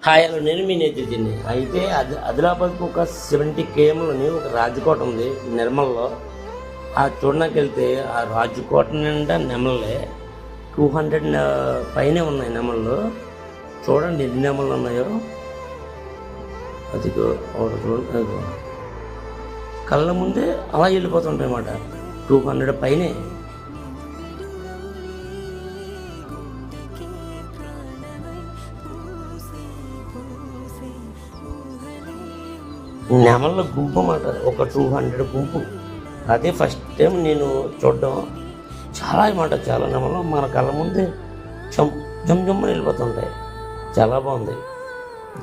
Hi hello నేను మీ నేతృత్వాన్ని. అయితే ఆదిలాబాద్కు ఒక 70 kmలోని ఒక రాజకోట ఉంది నిర్మల్లో. ఆ చూడడానికి వెళ్తే ఆ రాజకోట నిండా నెమలే 200 పైనే ఉన్నాయి నెమళ్ళు. చూడండి ఎన్ని నెమళ్ళు ఉన్నాయో. అది చూడండి, కళ్ళ ముందే అలా వెళ్ళిపోతుంటాయి అన్నమాట. 200 పైనే. నెమళ్ళ గుంపు అన్నమాట, ఒక 200 గుంపు. అదే ఫస్ట్ టైం నేను చూడడం. చాలా అన్నమాట, చాలా నెమలు మన కళ్ళ ముందే జమ్జమ్మని వెళ్ళిపోతుంటాయి. చాలా బాగుంది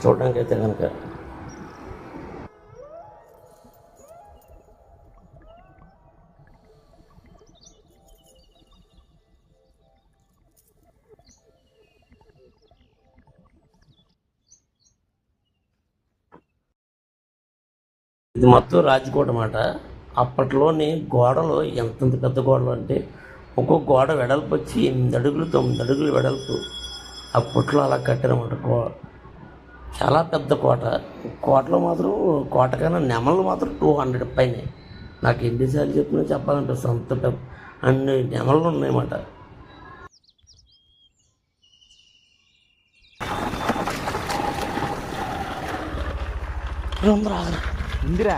చూడడానికి అయితే కనుక. ఇది మొత్తం రాజకోట అన్నమాట. అప్పట్లోని గోడలు ఎంతంత పెద్ద గోడలు అంటే ఒక్కొక్క గోడ వెడల్పు వచ్చి 8 అడుగులు 9 అడుగులు వెడల్పు. అప్పట్లో అలా కట్టారన్నమాట. చాలా పెద్ద కోట. కోటలో మాత్రం కోట కన్నా నెమళ్ళు మాత్రం 200 పైనే. నాకు ఎన్నిసార్లు చెప్పినా చెప్పాలనిపిస్తుంది, అంత పెద్ద అన్ని నెమళ్ళు ఉన్నాయన్నమాట. ఇందిరా